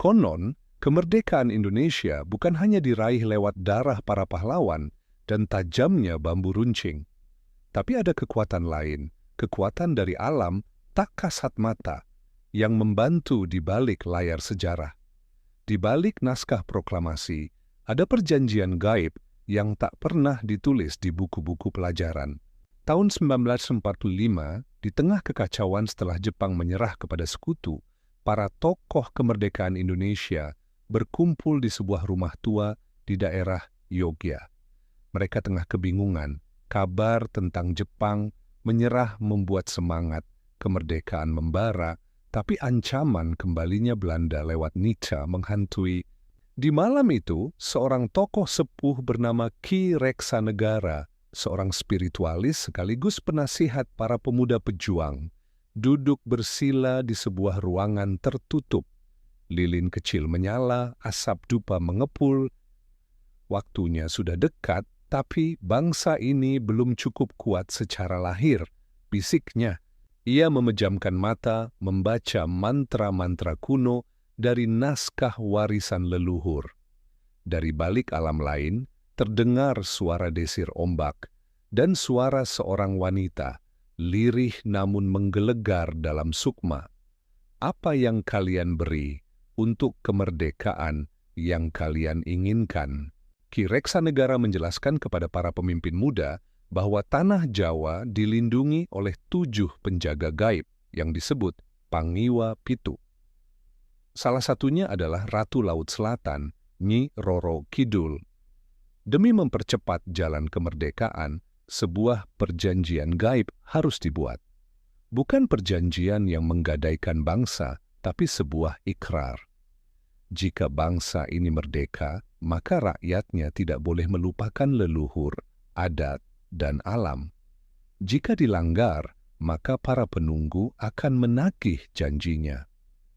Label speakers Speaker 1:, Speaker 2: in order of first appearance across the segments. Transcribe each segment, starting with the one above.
Speaker 1: Konon, kemerdekaan Indonesia bukan hanya diraih lewat darah para pahlawan dan tajamnya bambu runcing. Tapi ada kekuatan lain, kekuatan dari alam tak kasat mata, yang membantu di balik layar sejarah. Di balik naskah proklamasi, ada perjanjian gaib yang tak pernah ditulis di buku-buku pelajaran. Tahun 1945, di tengah kekacauan setelah Jepang menyerah kepada sekutu, para tokoh kemerdekaan Indonesia berkumpul di sebuah rumah tua di daerah Yogyakarta. Mereka tengah kebingungan, kabar tentang Jepang menyerah membuat semangat kemerdekaan membara, tapi ancaman kembalinya Belanda lewat Nietzsche menghantui. Di malam itu, seorang tokoh sepuh bernama Ki Reksanegara, seorang spiritualis sekaligus penasihat para pemuda pejuang, duduk bersila di sebuah ruangan tertutup. Lilin kecil menyala, asap dupa mengepul. Waktunya sudah dekat, tapi bangsa ini belum cukup kuat secara lahir, fisiknya. Ia memejamkan mata, membaca mantra-mantra kuno dari naskah warisan leluhur. Dari balik alam lain, terdengar suara desir ombak dan suara seorang wanita, lirih namun menggelegar dalam sukma. Apa yang kalian beri untuk kemerdekaan yang kalian inginkan? Ki Reksanegara menjelaskan kepada para pemimpin muda bahwa tanah Jawa dilindungi oleh 7 penjaga gaib yang disebut Pangiwa Pitu. Salah satunya adalah Ratu Laut Selatan, Nyi Roro Kidul. Demi mempercepat jalan kemerdekaan, sebuah perjanjian gaib harus dibuat. Bukan perjanjian yang menggadaikan bangsa, tapi sebuah ikrar. Jika bangsa ini merdeka, maka rakyatnya tidak boleh melupakan leluhur, adat, dan alam. Jika dilanggar, maka para penunggu akan menagih janjinya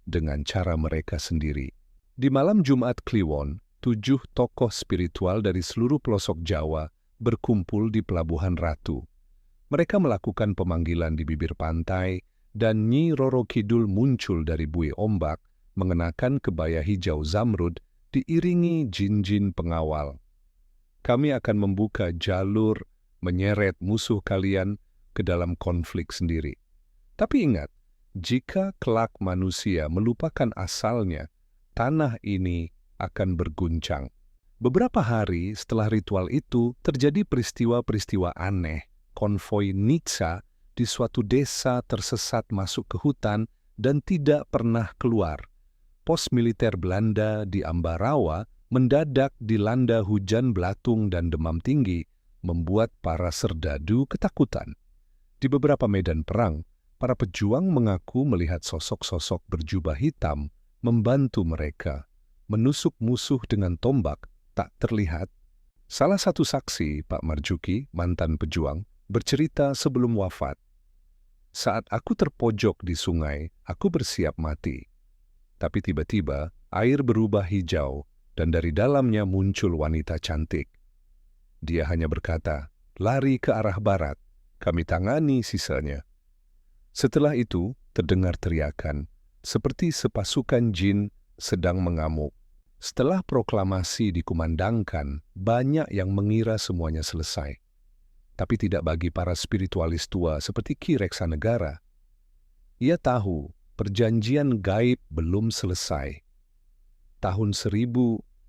Speaker 1: dengan cara mereka sendiri. Di malam Jumat Kliwon, 7 tokoh spiritual dari seluruh pelosok Jawa berkumpul di Pelabuhan Ratu. Mereka melakukan pemanggilan di bibir pantai, dan Nyi Roro Kidul muncul dari buih ombak, mengenakan kebaya hijau zamrud, diiringi jin-jin pengawal. Kami akan membuka jalur, menyeret musuh kalian ke dalam konflik sendiri. Tapi ingat, jika kelak manusia melupakan asalnya, tanah ini akan berguncang. Beberapa hari setelah ritual itu, terjadi peristiwa-peristiwa aneh. Konvoi Nietzsche di suatu desa tersesat masuk ke hutan dan tidak pernah keluar. Pos militer Belanda di Ambarawa mendadak dilanda hujan belatung dan demam tinggi, membuat para serdadu ketakutan. Di beberapa medan perang, para pejuang mengaku melihat sosok-sosok berjubah hitam membantu mereka menusuk musuh dengan tombak tak terlihat. Salah satu saksi, Pak Marjuki, mantan pejuang, bercerita sebelum wafat. Saat aku terpojok di sungai, aku bersiap mati. Tapi tiba-tiba air berubah hijau dan dari dalamnya muncul wanita cantik. Dia hanya berkata, lari ke arah barat, kami tangani sisanya. Setelah itu terdengar teriakan, seperti sepasukan jin sedang mengamuk. Setelah proklamasi dikumandangkan, banyak yang mengira semuanya selesai. Tapi tidak bagi para spiritualis tua seperti Ki Reksanegara. Ia tahu perjanjian gaib belum selesai. Tahun 1950,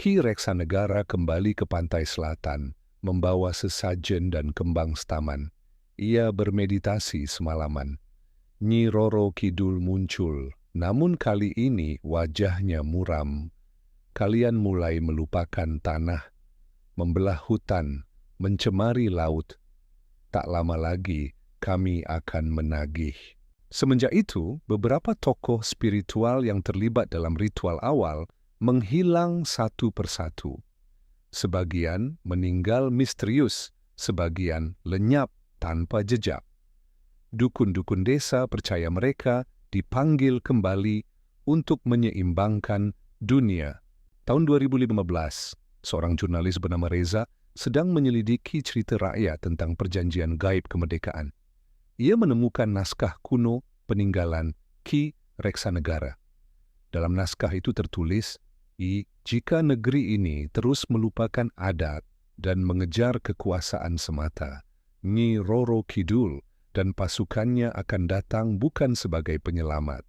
Speaker 1: Ki Reksanegara kembali ke pantai selatan, membawa sesajen dan kembang staman. Ia bermeditasi semalaman. Nyi Roro Kidul muncul, namun kali ini wajahnya muram. Kalian mulai melupakan tanah, membelah hutan, mencemari laut. Tak lama lagi kami akan menagih. Semenjak itu, beberapa tokoh spiritual yang terlibat dalam ritual awal menghilang satu persatu. Sebagian meninggal misterius, sebagian lenyap tanpa jejak. Dukun-dukun desa percaya mereka dipanggil kembali untuk menyeimbangkan dunia. Tahun 2015, seorang jurnalis bernama Reza sedang menyelidiki cerita rakyat tentang perjanjian gaib kemerdekaan. Ia menemukan naskah kuno peninggalan Ki Reksanegara. Dalam naskah itu tertulis, jika negeri ini terus melupakan adat dan mengejar kekuasaan semata, Nyi Roro Kidul dan pasukannya akan datang bukan sebagai penyelamat,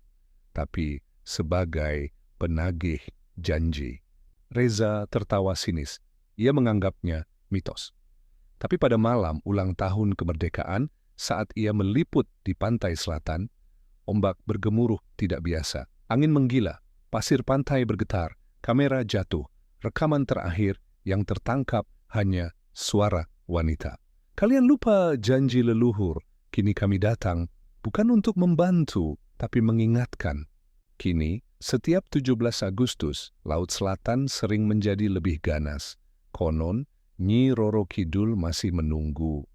Speaker 1: tapi sebagai penagih janji. Reza tertawa sinis. Ia menganggapnya mitos. Tapi pada malam ulang tahun kemerdekaan, saat ia meliput di pantai selatan, ombak bergemuruh tidak biasa, angin menggila, pasir pantai bergetar, kamera jatuh, rekaman terakhir yang tertangkap hanya suara wanita. Kalian lupa janji leluhur, kini kami datang, bukan untuk membantu, tapi mengingatkan. Kini, setiap 17 Agustus, Laut Selatan sering menjadi lebih ganas. Konon, Nyi Roro Kidul masih menunggu,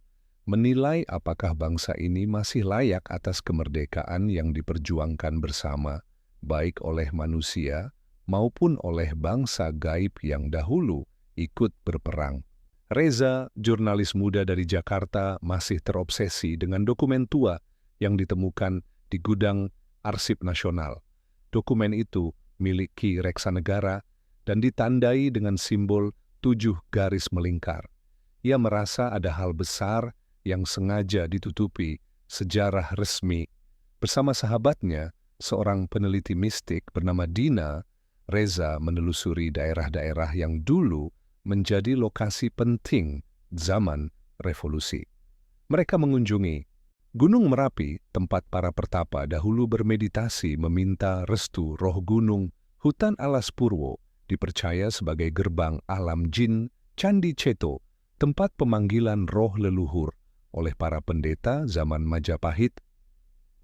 Speaker 1: menilai apakah bangsa ini masih layak atas kemerdekaan yang diperjuangkan bersama, baik oleh manusia maupun oleh bangsa gaib yang dahulu ikut berperang. Reza, jurnalis muda dari Jakarta, masih terobsesi dengan dokumen tua yang ditemukan di gudang Arsip Nasional. Dokumen itu milik Ki Reksanegara dan ditandai dengan simbol 7 garis melingkar. Ia merasa ada hal besar yang sengaja ditutupi sejarah resmi. Bersama sahabatnya, seorang peneliti mistik bernama Dina, Reza menelusuri daerah-daerah yang dulu menjadi lokasi penting zaman revolusi. Mereka mengunjungi Gunung Merapi, tempat para pertapa dahulu bermeditasi meminta restu roh gunung. Hutan Alas Purwo dipercaya sebagai gerbang alam jin. Candi Ceto, tempat pemanggilan roh leluhur oleh para pendeta zaman Majapahit.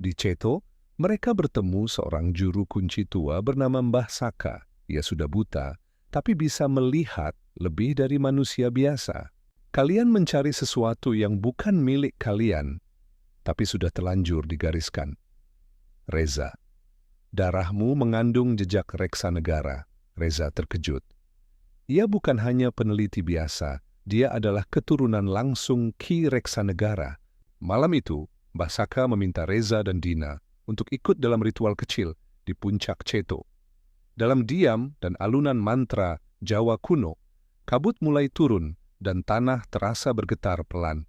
Speaker 1: Di Ceto, mereka bertemu seorang juru kunci tua bernama Mbah Saka. Ia sudah buta, tapi bisa melihat lebih dari manusia biasa. Kalian mencari sesuatu yang bukan milik kalian, tapi sudah telanjur digariskan. Reza, darahmu mengandung jejak Reksanegara. Reza terkejut. Ia bukan hanya peneliti biasa, dia adalah keturunan langsung Ki Reksanegara. Malam itu, Mbah Saka meminta Reza dan Dina untuk ikut dalam ritual kecil di puncak Ceto. Dalam diam dan alunan mantra Jawa kuno, kabut mulai turun dan tanah terasa bergetar pelan.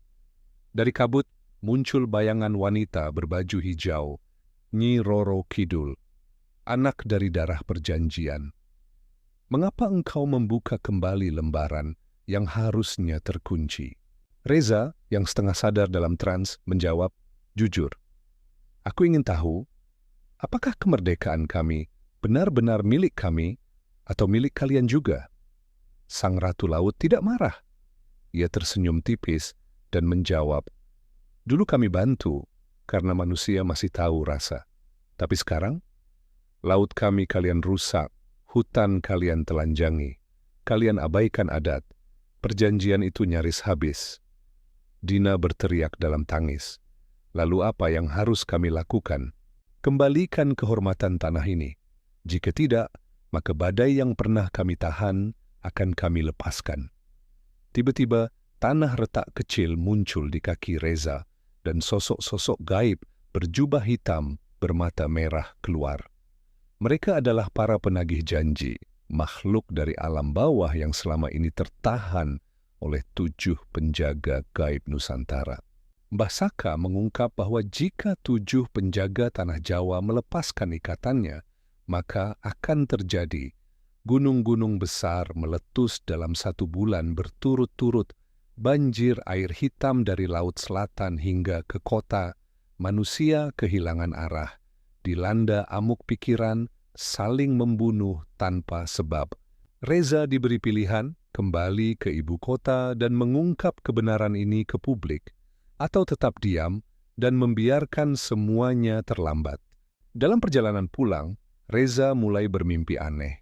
Speaker 1: Dari kabut muncul bayangan wanita berbaju hijau, Nyi Roro Kidul, anak dari darah perjanjian. Mengapa engkau membuka kembali lembaran yang harusnya terkunci? Reza, yang setengah sadar dalam trans, menjawab, jujur. Aku ingin tahu, apakah kemerdekaan kami benar-benar milik kami atau milik kalian juga? Sang Ratu Laut tidak marah. Ia tersenyum tipis dan menjawab, dulu kami bantu karena manusia masih tahu rasa. Tapi sekarang, laut kami kalian rusak, hutan kalian telanjangi, kalian abaikan adat, perjanjian itu nyaris habis. Dina berteriak dalam tangis. Lalu apa yang harus kami lakukan? Kembalikan kehormatan tanah ini. Jika tidak, maka badai yang pernah kami tahan akan kami lepaskan. Tiba-tiba, tanah retak kecil muncul di kaki Reza, dan sosok-sosok gaib berjubah hitam bermata merah keluar. Mereka adalah para penagih janji, makhluk dari alam bawah yang selama ini tertahan oleh 7 penjaga gaib Nusantara. Mbah Saka mengungkap bahwa jika 7 penjaga tanah Jawa melepaskan ikatannya, maka akan terjadi gunung-gunung besar meletus dalam 1 bulan berturut-turut, banjir air hitam dari Laut Selatan hingga ke kota, manusia kehilangan arah, dilanda amuk pikiran, saling membunuh tanpa sebab. Reza diberi pilihan kembali ke ibu kota dan mengungkap kebenaran ini ke publik, atau tetap diam dan membiarkan semuanya terlambat. Dalam perjalanan pulang, Reza mulai bermimpi aneh.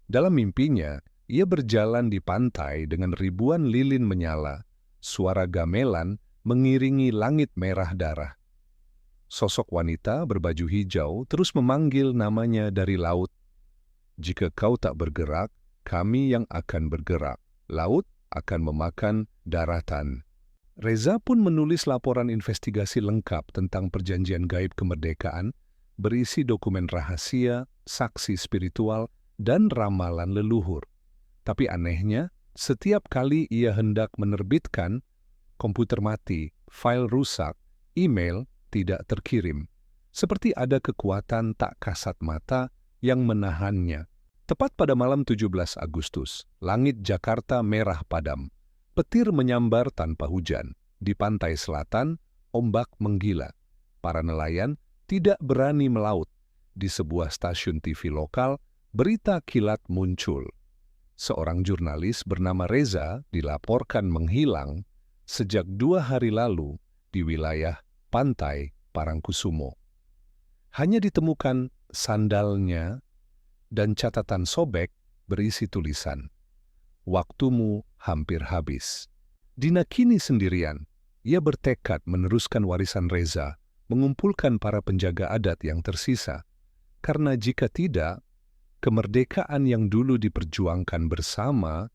Speaker 1: Dalam mimpinya, ia berjalan di pantai dengan ribuan lilin menyala, suara gamelan mengiringi langit merah darah. Sosok wanita berbaju hijau terus memanggil namanya dari laut. Jika kau tak bergerak, kami yang akan bergerak. Laut akan memakan daratan. Reza pun menulis laporan investigasi lengkap tentang perjanjian gaib kemerdekaan berisi dokumen rahasia, saksi spiritual, dan ramalan leluhur. Tapi anehnya, setiap kali ia hendak menerbitkan, komputer mati, file rusak, email tidak terkirim. Seperti ada kekuatan tak kasat mata yang menahannya. Tepat pada malam 17 Agustus, langit Jakarta merah padam. Petir menyambar tanpa hujan. Di pantai selatan, ombak menggila. Para nelayan tidak berani melaut. Di sebuah stasiun TV lokal, berita kilat muncul. Seorang jurnalis bernama Reza dilaporkan menghilang sejak 2 hari lalu di wilayah pantai Parangkusumo. Hanya ditemukan sandalnya dan catatan sobek berisi tulisan, "Waktumu hampir habis." Dina kini sendirian. Ia bertekad meneruskan warisan Reza, mengumpulkan para penjaga adat yang tersisa. Karena jika tidak, kemerdekaan yang dulu diperjuangkan bersama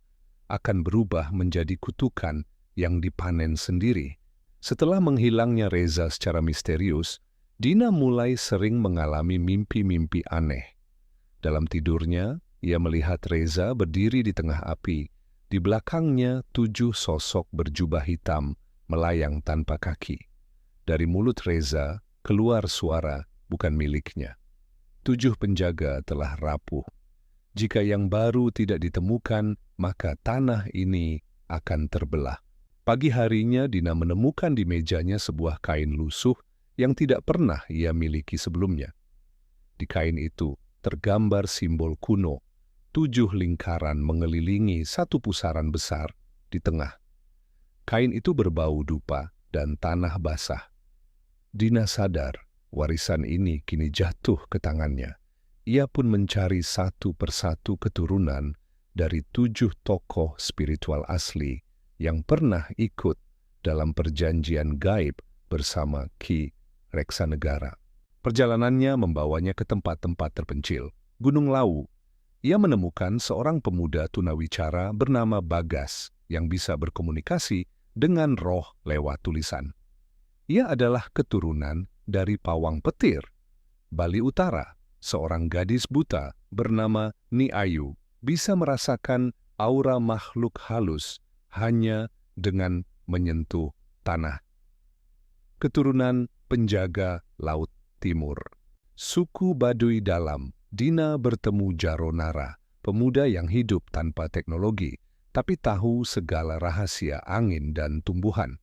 Speaker 1: akan berubah menjadi kutukan yang dipanen sendiri. Setelah menghilangnya Reza secara misterius, Dina mulai sering mengalami mimpi-mimpi aneh. Dalam tidurnya, ia melihat Reza berdiri di tengah api. Di belakangnya 7 sosok berjubah hitam melayang tanpa kaki. Dari mulut Reza keluar suara bukan miliknya. 7 penjaga telah rapuh. Jika yang baru tidak ditemukan, maka tanah ini akan terbelah. Pagi harinya Dina menemukan di mejanya sebuah kain lusuh yang tidak pernah ia miliki sebelumnya. Di kain itu tergambar simbol kuno, 7 lingkaran mengelilingi satu pusaran besar di tengah. Kain itu berbau dupa dan tanah basah. Dina sadar warisan ini kini jatuh ke tangannya. Ia pun mencari satu persatu keturunan dari 7 tokoh spiritual asli yang pernah ikut dalam perjanjian gaib bersama Ki Reksanegara. Perjalanannya membawanya ke tempat-tempat terpencil. Gunung Lawu. Ia menemukan seorang pemuda tunawicara bernama Bagas yang bisa berkomunikasi dengan roh lewat tulisan. Ia adalah keturunan dari Pawang Petir. Bali Utara, seorang gadis buta bernama Ni Ayu bisa merasakan aura makhluk halus hanya dengan menyentuh tanah. Keturunan penjaga Laut Timur. Suku Baduy Dalam. Dina bertemu Jaronara, pemuda yang hidup tanpa teknologi, tapi tahu segala rahasia angin dan tumbuhan.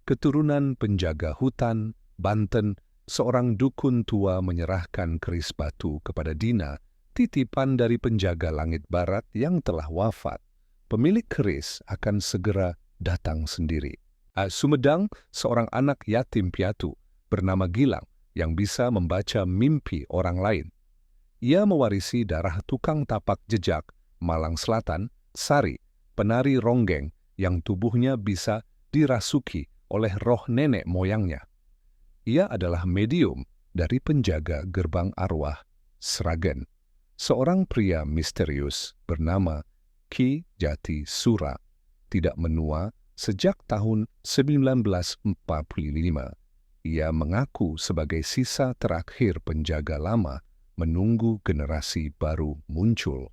Speaker 1: Keturunan penjaga hutan, Banten, seorang dukun tua menyerahkan keris batu kepada Dina, titipan dari penjaga langit barat yang telah wafat. Pemilik keris akan segera datang sendiri. Sumedang, seorang anak yatim piatu bernama Gilang yang bisa membaca mimpi orang lain. Ia mewarisi darah tukang tapak jejak Malang Selatan, Sari, penari ronggeng yang tubuhnya bisa dirasuki oleh roh nenek moyangnya. Ia adalah medium dari penjaga gerbang arwah Sragen, seorang pria misterius bernama Ki Jati Sura, tidak menua sejak tahun 1945. Ia mengaku sebagai sisa terakhir penjaga lama menunggu generasi baru muncul.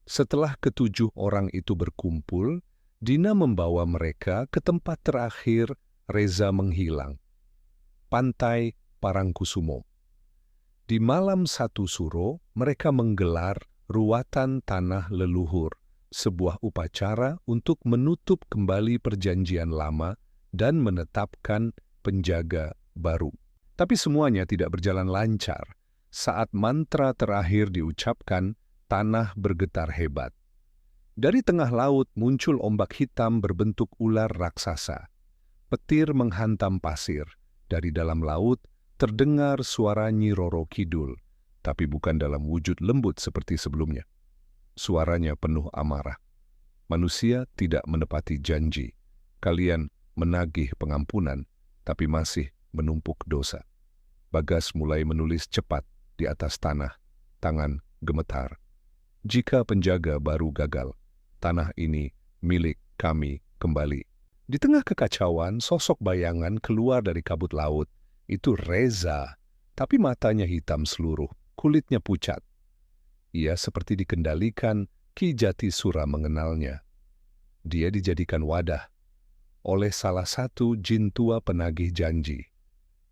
Speaker 1: Setelah ke-7 orang itu berkumpul, Dina membawa mereka ke tempat terakhir Reza menghilang, Pantai Parangkusumo. Di malam 1 Suro, mereka menggelar ruatan tanah leluhur, sebuah upacara untuk menutup kembali perjanjian lama dan menetapkan penjaga baru. Tapi semuanya tidak berjalan lancar. Saat mantra terakhir diucapkan, tanah bergetar hebat. Dari tengah laut muncul ombak hitam berbentuk ular raksasa. Petir menghantam pasir. Dari dalam laut terdengar suara Nyi Roro Kidul, tapi bukan dalam wujud lembut seperti sebelumnya. Suaranya penuh amarah. Manusia tidak menepati janji. Kalian menagih pengampunan, tapi masih menumpuk dosa. Bagas mulai menulis cepat di atas tanah, tangan gemetar. Jika penjaga baru gagal, tanah ini milik kami kembali. Di tengah kekacauan, sosok bayangan keluar dari kabut laut. Itu Reza, tapi matanya hitam seluruh, kulitnya pucat. Ia seperti dikendalikan, Ki Jatisura mengenalnya. Dia dijadikan wadah oleh salah satu jin tua penagih janji.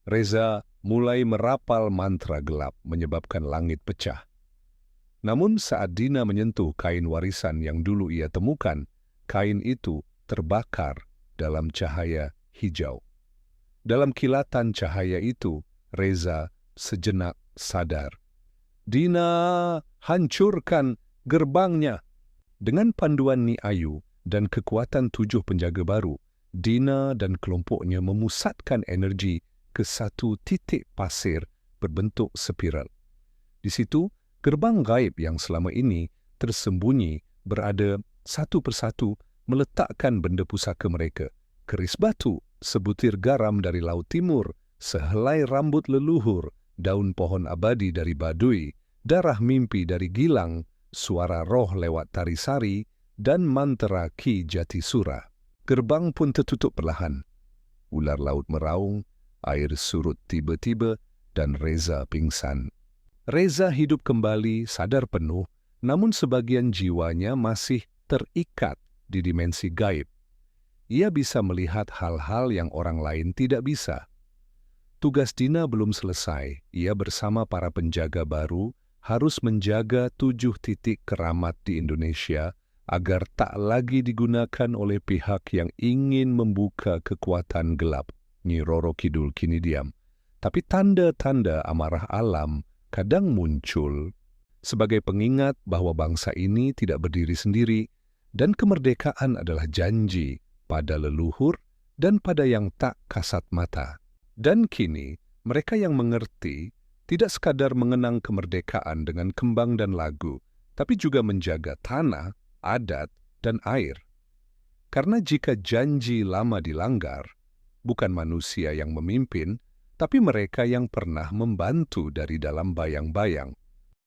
Speaker 1: Reza mulai merapal mantra gelap menyebabkan langit pecah. Namun saat Dina menyentuh kain warisan yang dulu ia temukan, kain itu terbakar dalam cahaya hijau. Dalam kilatan cahaya itu, Reza sejenak sadar. Dina, hancurkan gerbangnya. Dengan panduan Ni Ayu dan kekuatan 7 penjaga baru, Dina dan kelompoknya memusatkan energi ke satu titik pasir berbentuk spiral. Di situ, gerbang gaib yang selama ini tersembunyi berada satu persatu meletakkan benda pusaka mereka. Keris batu, sebutir garam dari Laut Timur, sehelai rambut leluhur, daun pohon abadi dari Baduy, darah mimpi dari Gilang, suara roh lewat Tari Sari, dan mantra Ki Jatisura. Gerbang pun tertutup perlahan. Ular laut meraung, air surut tiba-tiba, dan Reza pingsan. Reza hidup kembali sadar penuh, namun sebagian jiwanya masih terikat di dimensi gaib. Ia bisa melihat hal-hal yang orang lain tidak bisa. Tugas Dina belum selesai. Ia bersama para penjaga baru harus menjaga 7 titik keramat di Indonesia agar tak lagi digunakan oleh pihak yang ingin membuka kekuatan gelap. Nyi Roro Kidul kini diam. Tapi tanda-tanda amarah alam kadang muncul sebagai pengingat bahwa bangsa ini tidak berdiri sendiri dan kemerdekaan adalah janji pada leluhur dan pada yang tak kasat mata. Dan kini, mereka yang mengerti tidak sekadar mengenang kemerdekaan dengan kembang dan lagu, tapi juga menjaga tanah, adat, dan air. Karena jika janji lama dilanggar, bukan manusia yang memimpin, tapi mereka yang pernah membantu dari dalam bayang-bayang.